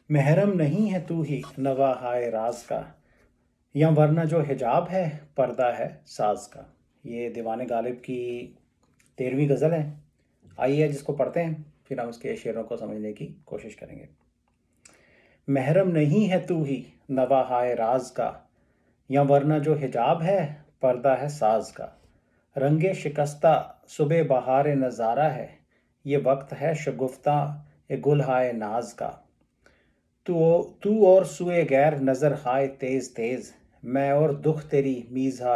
महरम नहीं है तू ही नवा हाय राज का, या वरना जो हिजाब है पर्दा है साज का। ये दीवाने गालिब की 13वीं गज़ल है। आइए जिसको पढ़ते हैं, फिर हम उसके शेरों को समझने की कोशिश करेंगे। महरम नहीं है तू ही नवा हाय राज का, या वरना जो हिजाब है पर्दा है साज का। रंगे शिकस्ता सुबह बहार नज़ारा है, ये वक्त है शगुफ्ता ए गुल हाय नाज का। तू तू और सुए गैर नज़र हाय तेज तेज, मैं और दुख तेरी मीज़ा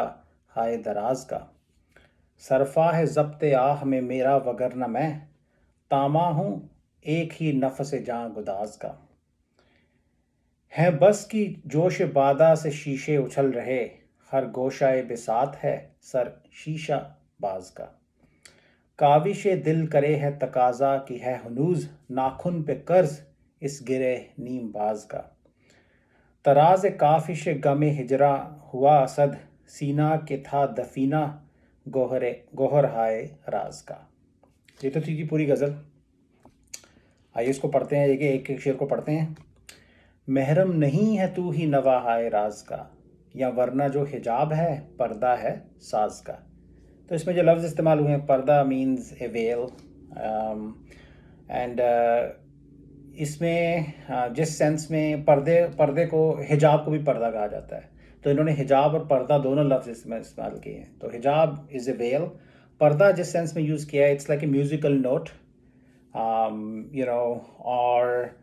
हाय दराज का। सरफा है ज़ब्त आह में मेरा वगरना मैं, तामा हूँ एक ही नफस जां गुदाज का। है बस की जोश बादा से शीशे उछल रहे, हर गोशाए बिसात है सर शीशा बाज का। काविश दिल करे है तकाजा की है हनूज, नाखुन पे कर्ज इस गिरे नीम बाज का। तराज काफिश गम हिजरा हुआ असद, सीना के था दफीना गोहरे गोहर हाय राज का। ये तो थी पूरी गज़ल। आइए इसको पढ़ते हैं, एक एक शेर को पढ़ते हैं। महरम नहीं है तू ही नवा हाय राज का, या वरना जो हिजाब है पर्दा है साज का। तो इसमें जो लफ्ज़ इस्तेमाल हुए हैं, पर्दा मीन्स ए वेल, एंड इसमें जिस सेंस में पर्दे पर्दे को, हिजाब को भी पर्दा कहा जाता है, तो इन्होंने हिजाब और पर्दा दोनों लफ्ज़ इसमें इस्तेमाल किए हैं। तो हिजाब इज़ ए वेल, पर्दा जिस सेंस में यूज़ किया है, it's like a musical note, और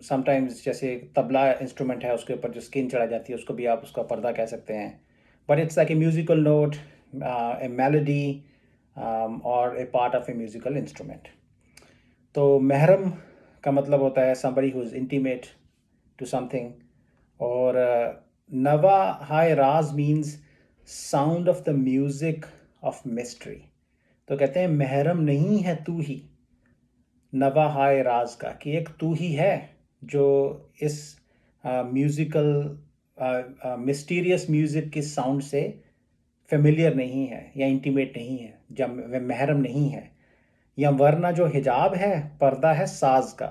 समटाइम्स जैसे तबला इंस्ट्रूमेंट है, उसके ऊपर जो स्किन चढ़ा जाती है उसको भी आप उसका पर्दा कह सकते हैं। But it's like a musical note, a melody, और a part of a musical instrument. तो महरम का मतलब होता है somebody who is intimate to something, और नवा हाय राज means sound of the music of mystery. तो कहते हैं महरम नहीं है तू ही नवा हाय राज का, कि एक तू ही है जो इस म्यूज़िकल मिस्टीरियस म्यूज़िक के साउंड से फेमिलियर नहीं है या इंटीमेट नहीं है, जब वह महरम नहीं है। या वरना जो हिजाब है पर्दा है साज का,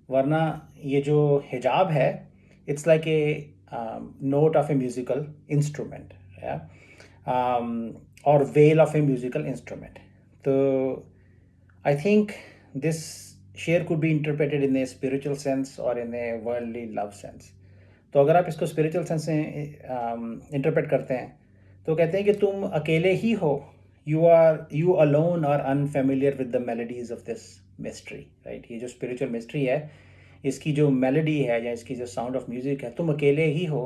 वरना ये जो हिजाब है it's like a note of a musical instrument, और well of a musical instrument. तो आई थिंक दिस शेयर could be interpreted in a spiritual sense और in a worldly love sense. तो अगर आप इसको स्पिरिचुअल सेंस से इंटरप्रेट करते हैं, तो कहते हैं कि तुम अकेले ही हो, you alone are unfamiliar with the melodies of this mystery, right? ये जो spiritual mystery है, इसकी जो मेलोडी है या इसकी जो साउंड ऑफ म्यूज़िक है, तुम अकेले ही हो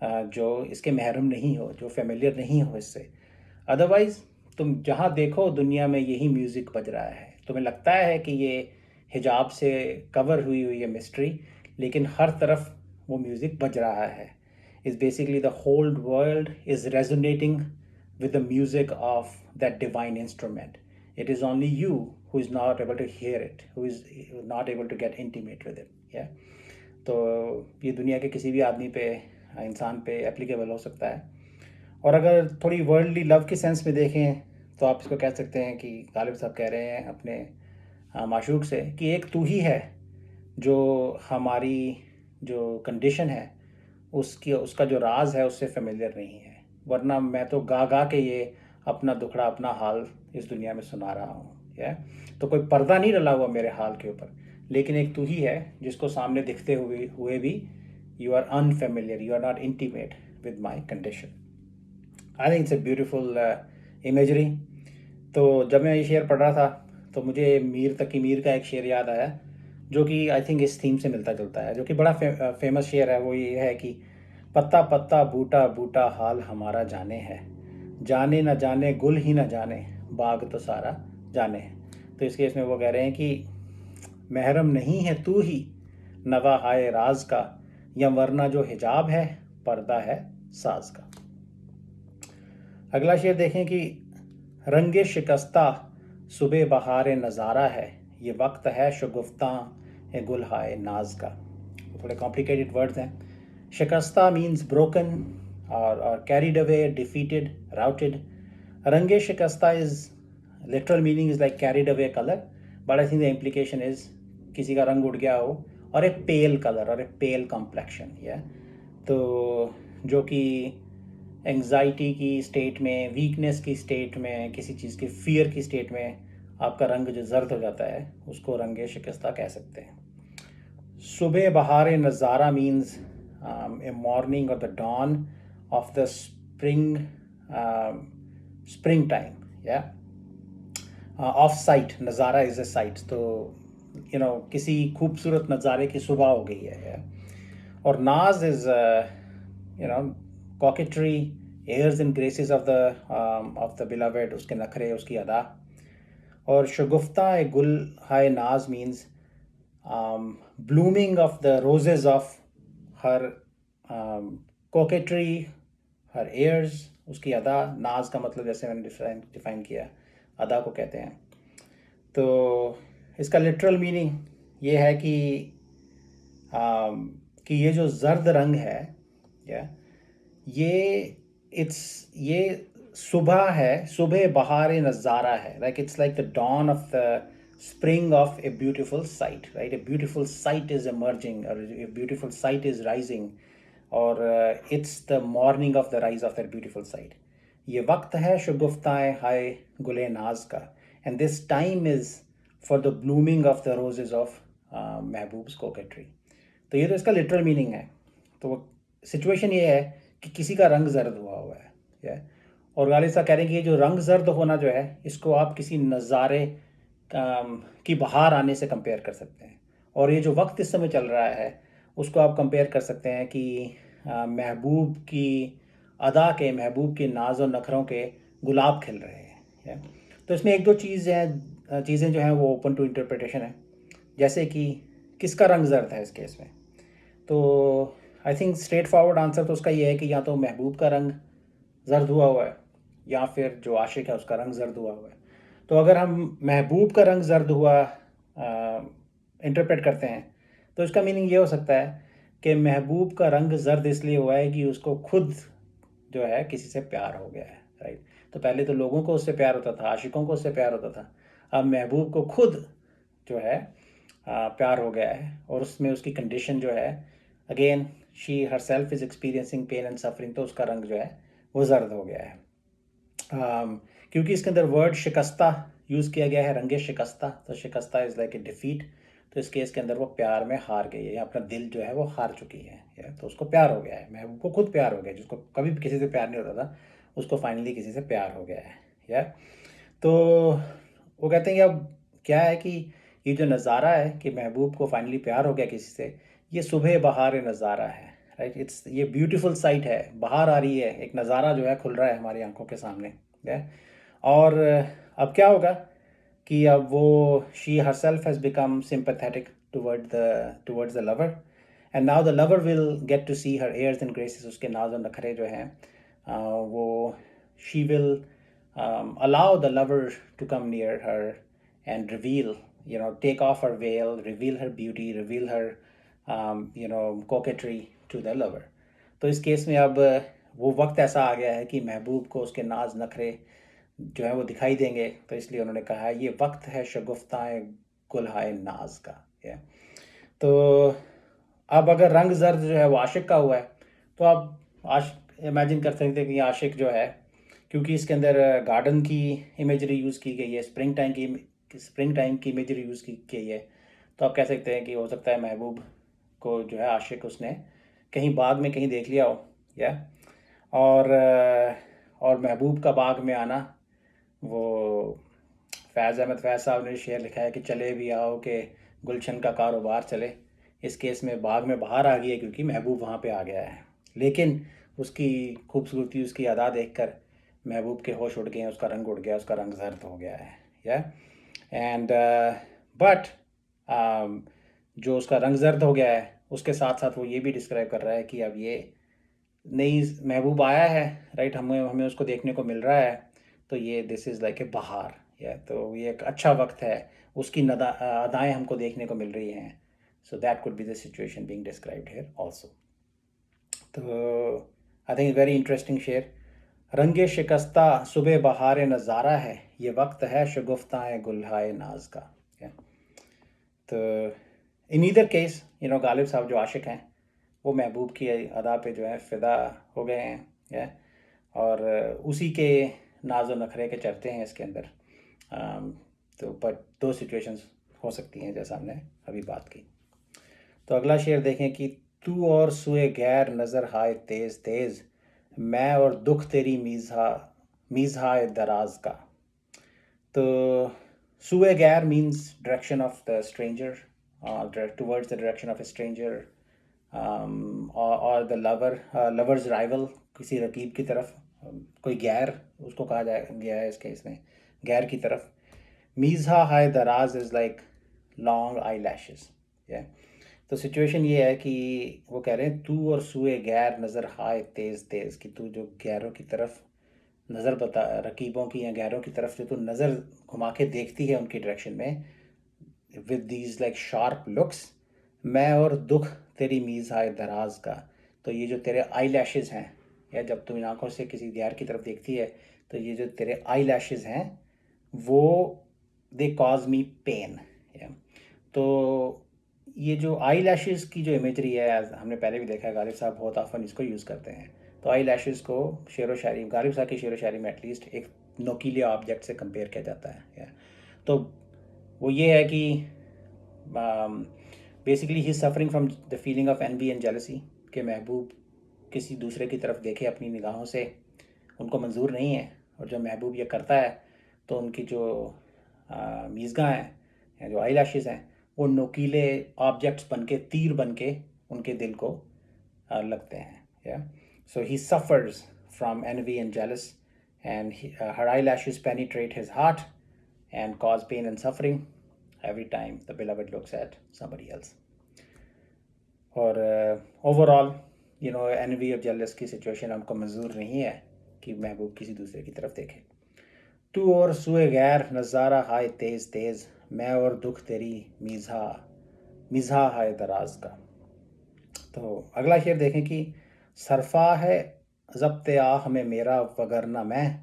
जो इसके महरम नहीं हो, जो फेमिलियर नहीं हो इससे। अदरवाइज़ तुम जहाँ देखो दुनिया में यही म्यूज़िक बज रहा है, तुम्हें लगता है कि ये हिजाब से कवर हुई हुई है मिस्ट्री, लेकिन हर तरफ वो म्यूज़िक बज रहा है। Is basically the whole world is resonating with the music of that divine instrument. It is only you who is not able to hear it, who is not able to get intimate with it. Yeah. तो ये दुनिया के किसी भी आदमी पे, इंसान पे एप्लीकेबल हो सकता है। और अगर थोड़ी वर्ल्डली लव के सेंस में देखें, तो आप इसको कह सकते हैं कि गालिब साहब कह रहे हैं अपने माशूक से कि एक तू ही है जो हमारी जो कंडीशन है उसकी, उसका जो राज है उससे फेमिलियर नहीं है, वरना मैं तो गा गा के ये अपना दुखड़ा, अपना हाल इस दुनिया में सुना रहा हूँ। या तो कोई पर्दा नहीं डला हुआ मेरे हाल के ऊपर, लेकिन एक तू ही है जिसको सामने दिखते हुए भी you are unfamiliar, you are not intimate with my condition. I think it's a beautiful imagery. तो जब मैं ये शेर पढ़ रहा था तो मुझे मीर तकी मीर का एक शेर याद आया, जो कि आई थिंक इस थीम से मिलता जुलता है, जो कि बड़ा फेमस शेर है। वो ये है कि पत्ता पत्ता बूटा बूटा हाल हमारा जाने है, जाने न जाने गुल ही न जाने बाग तो सारा जाने है। तो इस केस में वो कह रहे हैं कि महरम नहीं है तू ही नवा हाय राज का, या वरना जो हिजाब है पर्दा है साज का। अगला शेर देखें कि रंगे शिकस्ता सुबह बहार नज़ारा है, ये वक्त है शगुफ्ता ए गुल हाय नाज का। थोड़े कॉम्प्लिकेटेड वर्ड्स हैं। शिकस्ता मीन्स ब्रोकन और कैरिड अवे, डिफीटेड, राउटेड। रंगे शिकस्ता is literal meaning is like carried away color, but I think the implication is किसी का रंग उड़ गया हो और ए पेल कलर और ए पेल कॉम्प्लेक्शन, या तो जो कि एंग्जाइटी की स्टेट में, वीकनेस की स्टेट में, किसी चीज़ की फियर की स्टेट में आपका रंग जो जर्द हो जाता है उसको रंग शिकस्ता कह सकते हैं. सुबह बहार नज़ारा means a morning or the dawn of the springtime, yeah. Off sight, नज़ारा is a sight, तो किसी खूबसूरत नज़ारे की सुबह हो गई है, yeah. और नाज is coquetry, airs and graces of the beloved, उसके नखरे, उसकी अदा. और शगुफ्ता ए गुल हाय नाज means blooming of the roses of her coquetry, her airs, उसकी अदा. नाज का मतलब जैसे मैंने डिफाइन किया, अदा को कहते हैं. तो इसका लिटरल मीनिंग ये है कि ये जो जर्द रंग है, या ये सुबह है, सुबह बहार नज़ारा है. Like it's like the dawn of the spring of a beautiful sight, right? A beautiful sight is emerging, or a beautiful sight is rising, or it's the morning of the rise of that beautiful sight. ये वक्त है शगुफ्ताएं हाय गुले नाज का, and this time is for the blooming of the roses of महबूब्स coquetry. तो ये तो इसका लिटरल मीनिंग है. तो सिचुएशन ये है कि किसी का रंग जर्द हुआ है, या और गालिब साहब कह रहे हैं कि ये जो रंग जर्द होना जो है, इसको आप किसी नज़ारे की बहार आने से कंपेयर कर सकते हैं. और ये जो वक्त इस समय चल रहा है उसको आप कंपेयर कर सकते हैं कि महबूब की अदा के, महबूब के नाज और नखरों के गुलाब खिल रहे हैं. तो इसमें एक दो चीज़ें जो हैं वो ओपन टू इंटरप्रिटेशन है. जैसे कि किसका रंग जर्द है इस केस में, तो I think straight forward answer तो उसका ये है कि या तो महबूब का रंग जर्द हुआ है या फिर जो आशिक है उसका रंग जर्द हुआ है. तो अगर हम महबूब का रंग जर्द हुआ इंटरप्रेट करते हैं तो इसका मीनिंग ये हो सकता है कि महबूब का रंग जर्द इसलिए हुआ है कि उसको खुद जो है किसी से प्यार हो गया है, राइट. तो पहले तो लोगों को उससे प्यार होता था, आशिकों को उससे प्यार होता था. अब महबूब को खुद जो है प्यार हो गया है, और उसमें उसकी कंडीशन जो है, again she herself is experiencing pain and suffering, तो उसका रंग जो है वो जर्द हो गया है. क्योंकि इसके अंदर वर्ड शिकस्ता यूज़ किया गया है, रंगे शिकस्ता, तो शिकस्ता इज़ लाइक ए डिफीट. तो इस केस के अंदर वो प्यार में हार गई है, या अपना दिल जो है वो हार चुकी है, या तो उसको प्यार हो गया है, महबूब को खुद प्यार हो गया, जिसको कभी भी किसी से प्यार नहीं होता था उसको फाइनली किसी से प्यार हो गया है, या. तो वो कहते हैं कि अब क्या है कि ये जो नज़ारा है कि महबूब को फाइनली प्यार हो गया किसी से, ये सुबह बहार नज़ारा है, राइट. ये ब्यूटीफुल साइट है, बाहर आ रही है, एक नज़ारा जो है खुल रहा है हमारी आंखों के सामने, है. और अब क्या होगा कि अब वो she herself has become sympathetic towards the lover, and now the lover will get to see her airs and graces, उसके नाज और नखरे जो हैं वो she will allow the lover to come near her and reveal, take off her veil, reveal her beauty, reveal her coquetry to the lover. तो इस case में अब वो वक्त ऐसा आ गया है कि महबूब को उसके नाज नखरे जो है वो दिखाई देंगे. तो इसलिए उन्होंने कहा है ये वक्त है शगुफ्ताएं गुलहाए नाज का, या. तो अब अगर रंग जर्द जो है वो आशिक का हुआ है, तो आप इमेजिन कर सकते हैं कि आशिक जो है, क्योंकि इसके अंदर गार्डन की इमेजरी यूज़ की गई है, स्प्रिंग टाइम की इमेजरी यूज़ की गई है, तो आप कह सकते हैं कि हो सकता है महबूब को जो है आशिक उसने कहीं बाग में कहीं देख लिया हो, या. और महबूब का बाग में आना, वो फैज़ अहमद फैज़ साहब ने शेर लिखा है कि चले भी आओ कि गुलशन का कारोबार चले. इस केस में बाग में बाहर आ गई है क्योंकि महबूब वहाँ पे आ गया है, लेकिन उसकी खूबसूरती, उसकी अदा देखकर महबूब के होश उड़ गए हैं, उसका रंग उड़ गया, उसका रंग जर्द हो गया है, या. एंड बट जो उसका रंग जर्द हो गया है उसके साथ साथ वो ये भी डिस्क्राइब कर रहा है कि अब ये नई महबूब आया है, राइट. हमें उसको देखने को मिल रहा है, तो ये दिस इज़ लाइक ए बहार, या. तो ये एक अच्छा वक्त है, उसकी अदाएँ हमको देखने को मिल रही हैं. So that could be the situation being described here also. तो आई थिंक वेरी इंटरेस्टिंग शेर. रंगे शिकस्ता सुबह बहार नज़ारा है, ये वक्त है शगुफ्ताएं गुलहाए नाज का, या. तो इन ईदर केस गालिब साहब जो आशिक हैं वो महबूब की अदा पे जो है फ़िदा हो गए हैं, या और उसी के नाज व नखरे के चलते हैं इसके अंदर। तो बट दो सिचुएशंस हो सकती हैं जैसा हमने अभी बात की। तो अगला शेर देखें कि तू और सुए गैर नज़र हाय तेज़ तेज़, मैं और दुख तेरी मीज़ा दराज का। तो सुए गैर means direction of the stranger, towards the direction of A stranger, और द लवर्स राइवल, किसी रकीब की तरफ, कोई गैर उसको कहा जाए गया है इस केस में, गैर की तरफ। मीज़ा हाय दराज is like long eye lashes. तो सिचुएशन ये है कि वो कह रहे हैं तू और सुए गैर नज़र हाय तेज़ तेज़, कि तू जो गैरों की तरफ नज़र बता, रकीबों की या गैरों की तरफ जो तू नज़र घुमा के देखती है उनकी डायरेक्शन में with these like sharp looks, मैं और दुख तेरी मीज़ हाय दराज का। तो ये जो तेरे आई लैशेज़ हैं, या जब तुम इन आँखों से किसी गैर की तरफ देखती है तो ये जो तेरे आई लैशेज़ हैं वो दे कॉज मी पेन। तो ये जो आई लैशेज़ की जो इमेजरी है, हमने पहले भी देखा है गालिब साहब बहुत ऑफन इसको यूज़ करते हैं। तो आई लैशेज़ को शेर व शायरी, गालिब साहब की शेर व शायरी में एटलीस्ट एक नोकीले ऑब्जेक्ट से कंपेयर किया जाता है। तो वो ये है कि basically he suffering from the feeling of envy and jealousy, कि महबूब किसी दूसरे की तरफ देखे अपनी निगाहों से, उनको मंजूर नहीं है, और जब महबूब ये करता है तो उनकी जो मीज़गाँ हैं या जो आई लैशेज़ हैं वो नोकीले ऑब्जेक्ट्स बन के, तीर बन के उनके दिल को लगते हैं। So he suffers from envy and jealous, and her eyelashes penetrate his heart and cause pain and suffering every time the beloved looks at somebody else. और ओवरऑल एनवी और जेलस की सिचुएशन हमको मंजूर नहीं है कि महबूब किसी दूसरे की तरफ देखे। तू और सुए गैर नज़ारा हाय तेज़ तेज़, मैं और दुख तेरी मीज़ा हाय दराज का। तो अगला शेर देखें कि सरफा है ज़ब्त आह में मेरा वगरना मैं,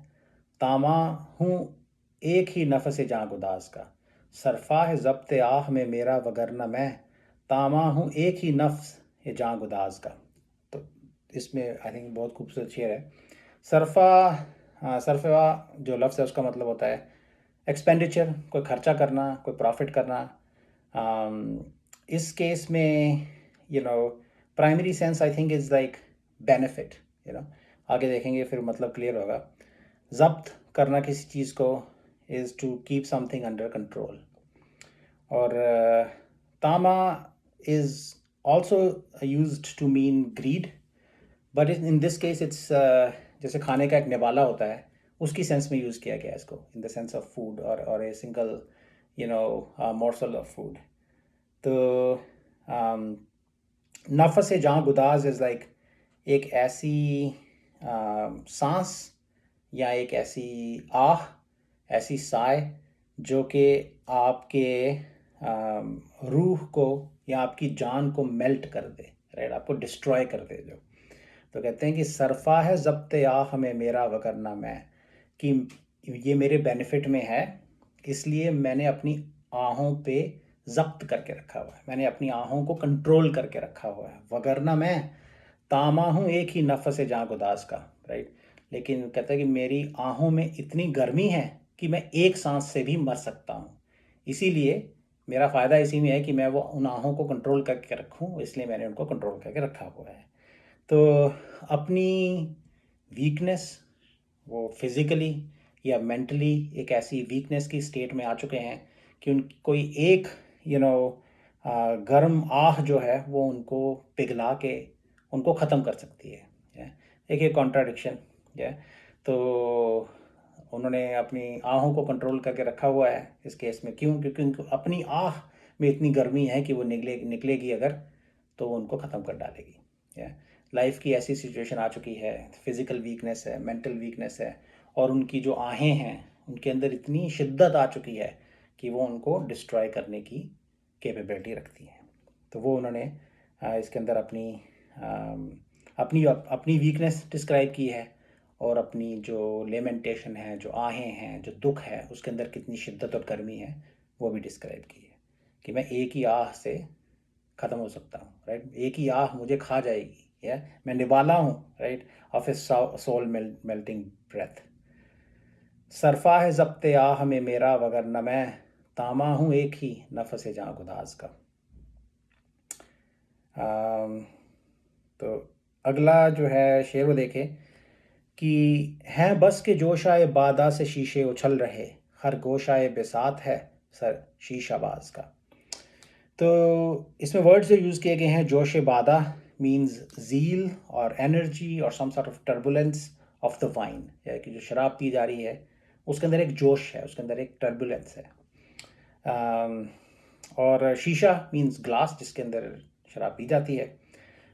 तामा हूँ एक ही नफस जाँ गुदाज का। सरफा है ज़ब्त आह में मेरा वगरना मैं, तामा हूँ एक ही नफ्स जाँ गुदाज का। तो इसमें आई थिंक बहुत खूबसूरत शेर है। सरफा जो लफ्ज़ है उसका मतलब होता है एक्सपेंडिचर, कोई खर्चा करना, कोई प्रॉफिट करना। इस केस में primary sense I think is like benefit. आगे देखेंगे फिर मतलब क्लियर होगा। ज़ब्त करना किसी चीज़ को is to keep something under control. और तामा is also used to mean greed, but in this case it's जैसे खाने का एक निवाला होता है उसकी सेंस में यूज़ किया गया इसको, in the sense of food और a single morsel of food. तो नफस जाँ गुदाज इज़ लाइक एक ऐसी सांस या एक ऐसी आह, ऐसी साय जो कि आपके रूह को या आपकी जान को मेल्ट कर दे, राइट, आपको डिस्ट्रॉय कर दे। जो तो कहते हैं कि सरफा है ज़ब्त आह में मेरा वगरना मैं, कि ये मेरे बेनिफिट में है इसलिए मैंने अपनी आहों पे ज़ब्त करके रखा हुआ है, मैंने अपनी आहों को कंट्रोल करके रखा हुआ है। वगरना मैं तामा हूँ एक ही नफस जाँ गुदास का, राइट। लेकिन कहता है कि मेरी आहों में इतनी गर्मी है कि मैं एक सांस से भी मर सकता हूँ, इसीलिए मेरा फ़ायदा इसी में है कि मैं वो उन आहों को कंट्रोल करके रखूँ, इसलिए मैंने उनको कंट्रोल करके रखा हुआ है। तो अपनी वीकनेस, वो फिज़िकली या मेंटली एक ऐसी वीकनेस की स्टेट में आ चुके हैं कि उन कोई एक गर्म आह जो है वो उनको पिघला के उनको ख़त्म कर सकती है। एक ये कॉन्ट्राडिक्शन है। तो उन्होंने अपनी आहों को कंट्रोल करके रखा हुआ है इस केस में, क्यों? क्योंकि उनको अपनी आह में इतनी गर्मी है कि वो निकलेगी अगर तो वो उनको ख़त्म कर डालेगी। लाइफ की ऐसी सिचुएशन आ चुकी है, फिज़िकल वीकनेस है, मेंटल वीकनेस है, और उनकी जो आहें हैं उनके अंदर इतनी शिद्दत आ चुकी है कि वो उनको डिस्ट्रॉय करने की कैपेबिलिटी रखती हैं। तो वो उन्होंने इसके अंदर अपनी वीकनेस डिस्क्राइब की है, और अपनी जो लेमेंटेशन है, जो आहें हैं, जो दुख है, उसके अंदर कितनी शिद्दत और गर्मी है वो भी डिस्क्राइब की है, कि मैं एक ही आह से ख़त्म हो सकता हूँ, राइट। एक ही आह मुझे खा जाएगी, या मैं निवाला हूँ, right, of his soul melting breath. सरफा है ज़ब्ते आह में मेरा, वगरना मैं तामा हूँ एक ही नफस जाँ गुदाज का। तो अगला जो है शेर वो देखें कि हैं बस के जोशाए बादा से शीशे उछल रहे, हर गोशाए बिसात है सर शीशाबाज का। तो इसमें वर्ड्स जो यूज़ किए गए हैं, जोश बादा मीन्स ज़ील और एनर्जी और some sort of turbulence of the wine, या कि जो शराब पी जा रही है उसके अंदर एक जोश है, उसके अंदर एक टर्बुलेंस है। और शीशा मीन्स ग्लास जिसके अंदर शराब पी जाती है।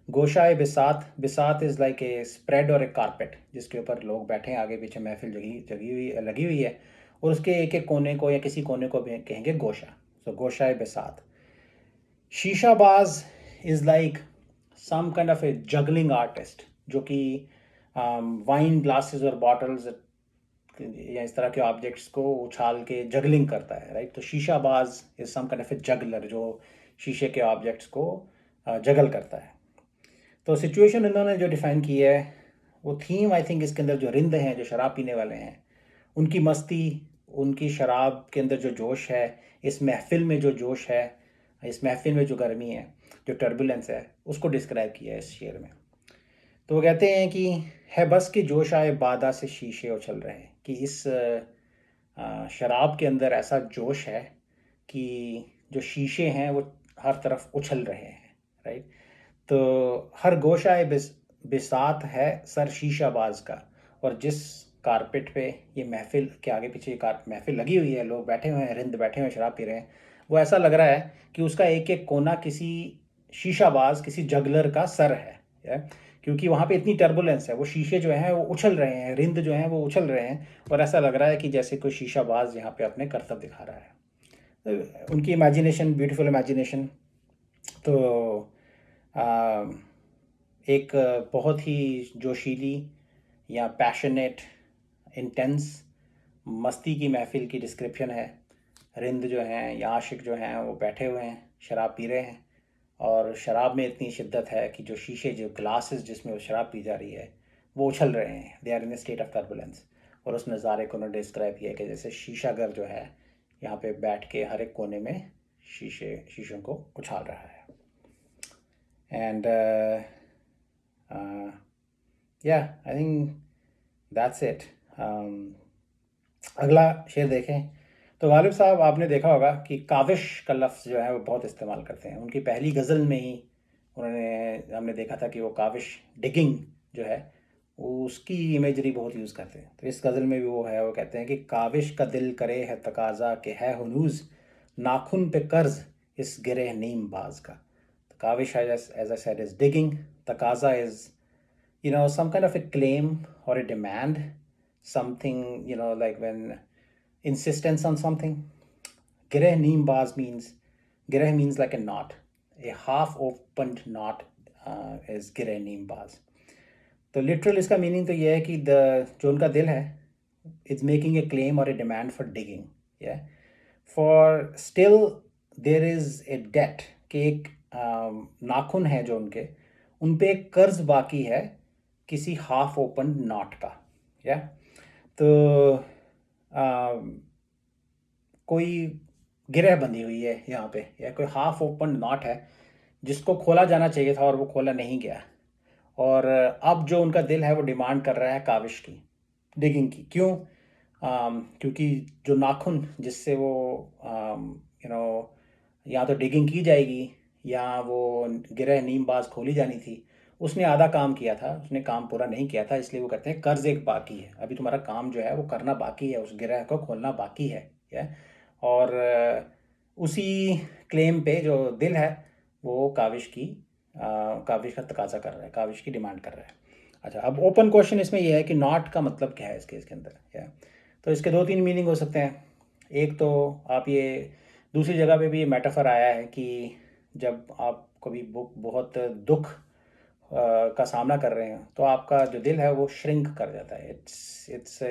गोशाए बिसात, बिसात इज़ लाइक ए स्प्रेड और ए कारपेट जिसके ऊपर लोग बैठे हैं, आगे पीछे महफिल लगी हुई है, और उसके एक एक कोने को या किसी कोने को भी कहेंगे गोशा। सो गोशाए बिसात। शीशाबाज is like some kind of a juggling artist जो कि वाइन ग्लासेस और बॉटल्स या इस तरह के ऑब्जेक्ट्स को उछाल के जगलिंग करता है, राइट। तो शीशाबाज is some kind of a juggler जो शीशे के ऑब्जेक्ट्स को जगल करता है। तो सिचुएशन इन्होंने जो डिफ़ाइन की है वो थीम, आई थिंक इसके अंदर जो रिंद हैं, जो शराब पीने वाले हैं, उनकी मस्ती, उनकी शराब के अंदर जो जोश है, इस महफिल में जो जोश है, इस महफिल में जो गर्मी है, जो टर्बुलेंस है, उसको डिस्क्राइब किया है इस शेर में। तो वो कहते हैं कि है बस के जोश आए बादा से शीशे उछल रहे हैं, कि इस शराब के अंदर ऐसा जोश है कि जो शीशे हैं वो हर तरफ उछल रहे हैं, राइट। तो हर गोशाए बिसात है सर शीशाबाज का, और जिस कारपेट पे ये महफिल के आगे पीछे महफिल लगी हुई है, लोग बैठे हुए हैं, रिंद बैठे हुए हैं, शराब पी रहे हैं, वो ऐसा लग रहा है कि उसका एक एक कोना किसी शीशाबाज, किसी जगलर का सर है, क्योंकि वहाँ पे इतनी टर्बुलेंस है, वो शीशे जो हैं वो उछल रहे हैं, रिंद जो हैं वो उछल रहे हैं, और ऐसा लग रहा है कि जैसे कोई शीशाबाज यहाँ पे अपने करतब दिखा रहा है। तो उनकी इमेजिनेशन, ब्यूटीफुल इमेजिनेशन। तो एक बहुत ही जोशीली या पैशनेट, इंटेंस, मस्ती की महफिल की डिस्क्रिप्शन है। रिंद जो हैं या आशिक जो हैं वो बैठे हुए हैं, शराब पी रहे हैं, और शराब में इतनी शिद्दत है कि जो शीशे, जो ग्लासेस जिसमें वो शराब पी जा रही है, वो उछल रहे हैं, they are in a state of turbulence. और उस नज़ारे को उन्होंने डिस्क्राइब किया कि जैसे शीशागर जो है यहाँ पे बैठ के हर एक कोने में शीशों को उछाल रहा है। And yeah, I think that's it. अगला शेर देखें तो गालिब साहब, आपने देखा होगा कि काविश का लफ्ज़ जो है वो बहुत इस्तेमाल करते हैं। उनकी पहली गज़ल में ही हमने देखा था कि वो काविश, डिगिंग जो है, वो उसकी इमेजरी बहुत यूज़ करते हैं। तो इस गज़ल में भी वो है, वो कहते हैं कि काविश का दिल करे है तकाज़ा के है हुनूज़, नाखुन पे कर्ज़ इस गिरे नीम बाज का। तो Kaavish, as I said, is digging. Takaza is, some kind of a claim or a demand, something, like when insistence on something. Gireh neem baz means like a knot, a half opened knot is gireh neem baz. तो literal इसका meaning तो ये है कि जो उनका दिल है, इट्स मेकिंग ए क्लेम और ए डिमांड फॉर डिगिंग, या for still there is a debt, कि एक नाखून है जो उन पे एक कर्ज बाकी है किसी हाफ ओपन नॉट का, या तो कोई गिरह बंधी हुई है यहाँ पे, या कोई हाफ ओपन नॉट है जिसको खोला जाना चाहिए था और वो खोला नहीं गया। और अब जो उनका दिल है वो डिमांड कर रहा है काविश की, डिगिंग की। क्यों? क्योंकि जो नाखून जिससे वो या तो डिगिंग की जाएगी या वो गिरह नीमबाज खोली जानी थी, उसने आधा काम किया था, उसने काम पूरा नहीं किया था, इसलिए वो कहते हैं कर्ज एक बाकी है, अभी तुम्हारा काम जो है वो करना बाकी है, उस गिरह को खोलना बाकी है। और उसी क्लेम पे जो दिल है वो काविश का तकाजा कर रहा है, काविश की डिमांड कर रहा है। अच्छा, अब ओपन क्वेश्चन इसमें यह है कि नॉट का मतलब क्या है इसके अंदर, या तो इसके 2-3 मीनिंग हो सकते हैं। एक तो आप ये, दूसरी जगह पे भी ये मेटाफर आया है कि जब आप कभी बहुत दुख का सामना कर रहे हैं तो आपका जो दिल है वो श्रिंक कर जाता है, it's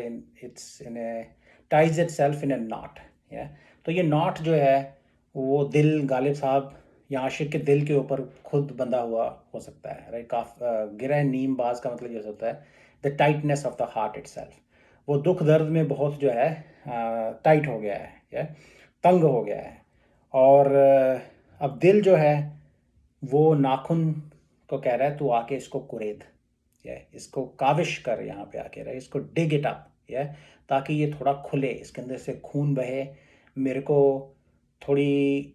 in A ties it self in A not, या तो ये नॉट जो है वो दिल गालिब साहब या आशिक के दिल के ऊपर खुद बंधा हुआ हो सकता है, राइट। गिरह नीम बाज का मतलब ये हो सकता है the tightness of the heart itself, वो दुख दर्द में बहुत जो है टाइट हो गया है, या तंग हो गया है। और अब दिल जो है वो नाखून को कह रहा है तू आके इसको कुरेद, या इसको काविश कर, यहाँ पे आके रहे, इसको डिग इट अप, या ताकि ये थोड़ा खुले, इसके अंदर से खून बहे, मेरे को थोड़ी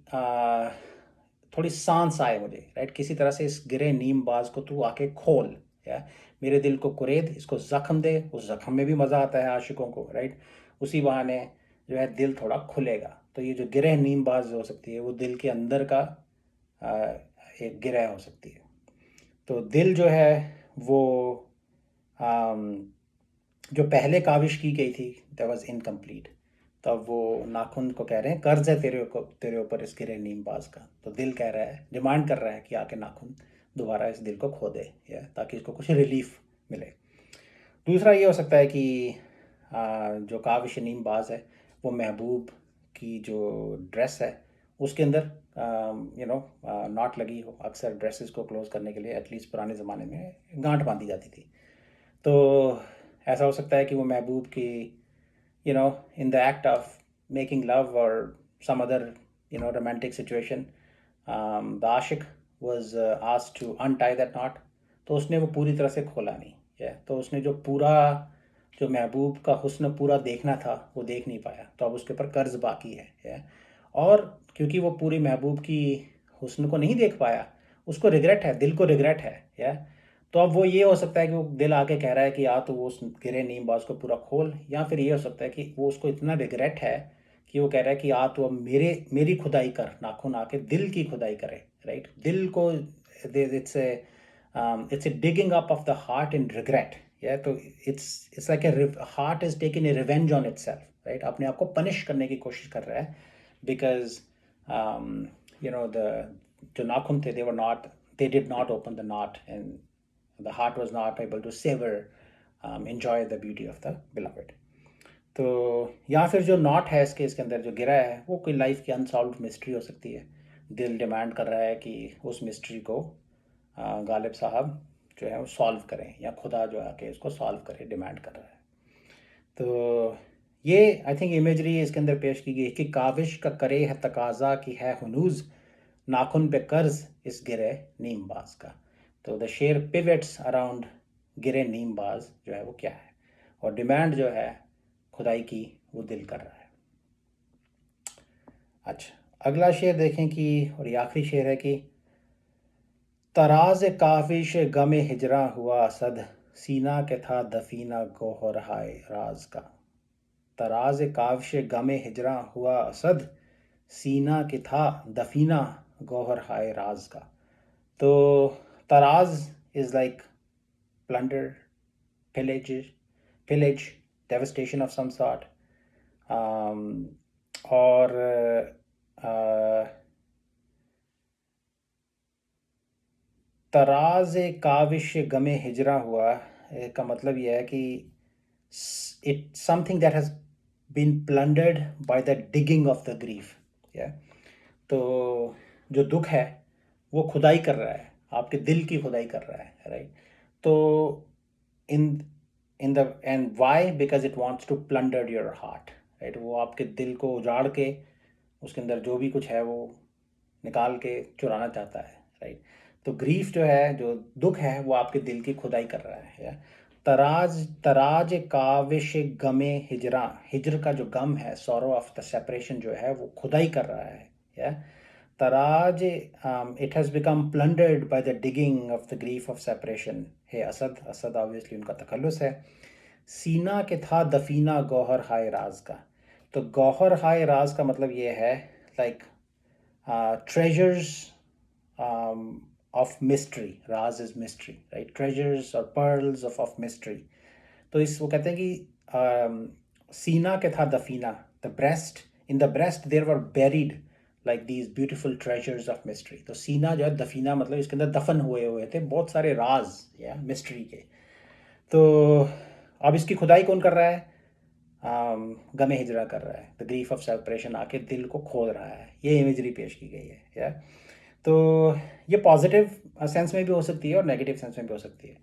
थोड़ी सांस आए मुझे, राइट। किसी तरह से इस गिरे नीम बाज को तू आके खोल, या मेरे दिल को कुरेद, इसको जख्म दे। उस जख्म में भी मज़ा आता है आशिकों को, राइट। उसी बहाने जो है दिल थोड़ा खुलेगा। तो ये जो गिरह नीम बाज हो सकती है वो दिल के अंदर का आ, एक गिरह हो सकती है। तो दिल जो है वो आम, जो पहले काविश की गई थी दैट वाज इनकम्प्लीट, तब वो नाखून को कह रहे हैं कर्ज है तेरे ऊपर इस गिरे नीम बाज का। तो दिल कह रहा है, डिमांड कर रहा है कि आके नाखून दोबारा इस दिल को खो दे, या ताकि इसको कुछ रिलीफ मिले। दूसरा ये हो सकता है कि जो काविश नीम बाज है वो महबूब की जो ड्रेस है उसके अंदर नॉट लगी हो। अक्सर ड्रेसेस को क्लोज करने के लिए एटलीस्ट पुराने ज़माने में गांठ बांधी जाती थी। तो ऐसा हो सकता है कि वो महबूब की in the act of making love or some other romantic situation, the ashik was asked to untie that knot, तो उसने वो पूरी तरह से खोला नहीं है। तो उसने जो महबूब का हुस्न पूरा देखना था वो देख नहीं पाया, तो अब उसके ऊपर कर्ज बाकी है। और क्योंकि वो पूरी महबूब की हुस्न को नहीं देख पाया, उसको रिग्रेट है, दिल को रिग्रेट है। तो अब वो ये हो सकता है कि वो दिल आके कह रहा है कि या तो वो उस गिरे नीम बाज को पूरा खोल, या फिर ये हो सकता है कि वो उसको इतना रिग्रेट है कि वो कह रहा है कि या तो अब मेरी खुदाई कर, नाखून आके दिल की खुदाई करे, राइट। दिल को it's a digging up of the heart in regret, या तो it's like A heart is taking a revenge on itself, right. अपने आप को पनिश करने की कोशिश कर रहा है बिकॉज द जो नाखून थे they did not open the knot, and the heart was not able to savor, enjoy the beauty of the beloved. तो या फिर जो नॉट है इसके अंदर जो गिरा है वो कोई लाइफ की अनसॉल्व मिस्ट्री हो सकती है। दिल डिमांड कर रहा है कि उस मिस्ट्री को गालिब साहब जो है वो सॉल्व करें, या खुदा जो आके इसको सॉल्व करे, डिमांड कर रहा है। तो ये आई थिंक इमेजरी इसके अंदर पेश की गई कि काविश का करे है तकाजा की है हुनूज, नाखून पे कर्ज इस गिरे नीम बाज का। तो द शेर पिवट्स अराउंड गिरे नीम बाज जो है वो क्या है, और डिमांड जो है खुदाई की वो दिल कर रहा है। अच्छा, अगला शेर देखें कि, और ये आखिरी शेर है कि तराज काविश गमे हिजरा हुआ असद, सीना के था दफीना गोहर हाय राज का। तराज काविश गमे हिजरा हुआ असद, सीना के था दफीना गौहर हाय राज का। तो तराज is like plunder, pillage, devastation of some sort, और तराज काविश गमे हिजरा हुआ का मतलब यह है कि it something that has been plundered by the digging of the grief, या तो जो दुख है वो खुदाई कर रहा है, आपके दिल की खुदाई कर रहा है, राइट। तो in the end why because it wants to plunder your heart, right. वो आपके दिल को उजाड़ के उसके अंदर जो भी कुछ है वो निकाल के चुराना चाहता है, राइट। तो ग्रीफ जो है, जो दुख है, वो आपके दिल की खुदाई कर रहा है, या तराज तराज काविश गमे हिजरा, हिजर का जो गम है, सॉरो ऑफ द सेपरेशन जो है वो खुदाई कर रहा है, या तराज it has become plundered by the digging of the grief of separation है असद। असद ऑब्वियसली उनका तखल्लुस है। सीना के था दफीना गौहर हाय राज का। तो गौहर हाय राज का मतलब ये है like treasures of mystery, raz is mystery, right, treasures or pearls of mystery। तो इस वो कहते हैं कि सीना के था दफीना, the breast, in the breast there were buried like these beautiful treasures of mystery। तो सीना जो है दफीना मतलब इसके अंदर दफन हुए थे बहुत सारे राज या मिस्ट्री के। तो अब इसकी खुदाई कौन कर रहा है? गमे हिजरा कर रहा है, द ग्रीफ ऑफ सेपरेशन आके दिल को खोद रहा है। ये इमेजरी पेश की गई है, या तो ये पॉजिटिव सेंस में भी हो सकती है और नेगेटिव सेंस में भी हो सकती है।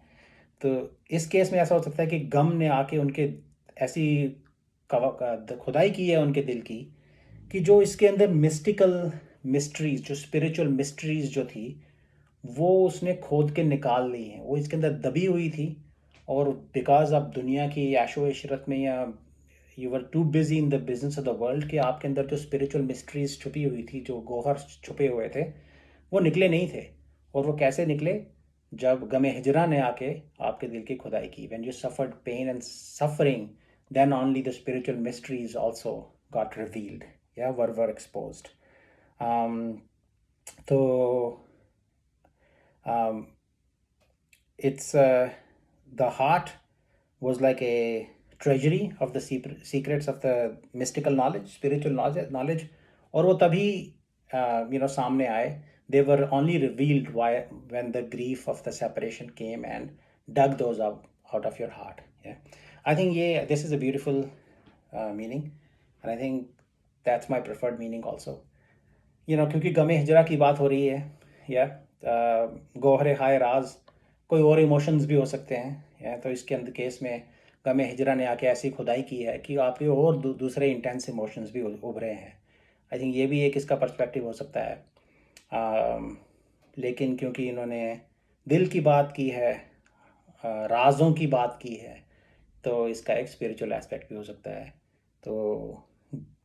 तो इस केस में ऐसा हो सकता है कि गम ने आके उनके ऐसी खुदाई की है उनके दिल की कि जो इसके अंदर मिस्टिकल मिस्ट्रीज, जो स्पिरिचुअल मिस्ट्रीज जो थी, वो उसने खोद के निकाल ली हैं। वो इसके अंदर दबी हुई थी, और बिकॉज अब दुनिया की ऐशो इशरत में, या you were too busy in the business of the world, कि आपके अंदर जो स्पिरिचुअल मिस्ट्रीज छुपी हुई थी, जो गौहर छुपे हुए थे, वो निकले नहीं थे। और वो कैसे निकले? जब गमे हिजरा ने आके आपके दिल की खुदाई की। When you suffered pain and suffering, then only the spiritual mysteries also got revealed, yeah, were exposed. um, so um, it's the heart was like a treasury of the secrets of the mystical knowledge, spiritual knowledge. और वो तभी सामने आए. They were only revealed when the grief of the separation came and dug those up out of your heart. Yeah, I think this is a beautiful meaning, and I think that's my preferred meaning also. क्योंकि गमे हिजरा की बात हो रही है, या गोहरे हाय राज, कोई और emotions भी हो सकते हैं, या तो इसके अंदर केस में गमे हिजरा ने आके ऐसी खुदाई की है कि आपके और दूसरे इंटेंस इमोशंस भी उभरे हैं. आई थिंक ये भी एक इसका पर्सपेक्टिव हो सकता है. लेकिन क्योंकि इन्होंने दिल की बात की है, राज़ों की बात की है, तो इसका एक स्पिरिचुअल एस्पेक्ट भी हो सकता है. तो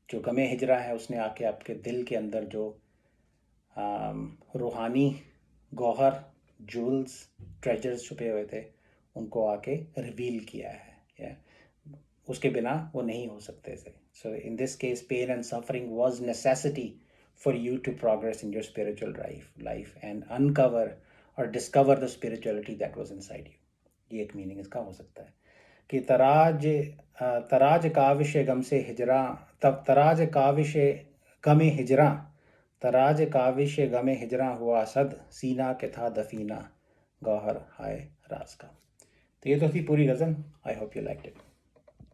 जो गमे हिजरा है, उसने आके आपके दिल के अंदर जो रूहानी गौहर, जूल्स, ट्रेजर्स छुपे हुए थे, उनको आके रिवील किया है. या उसके बिना वो नहीं हो सकते थे. So in this case pain and suffering was necessity for you to progress in your spiritual life and uncover or discover the spirituality that was inside you. ये एक मीनिंग इसका हो सकता है कि तराज काविश गम से हिजरा, तब तराज काविश गमे हिजरा, तराज काविश गमे हिजरा हुआ सद, सीना के था दफीना गौहर हाय राज का. तो ये तो थी पूरी गज़ल. I hope you liked it.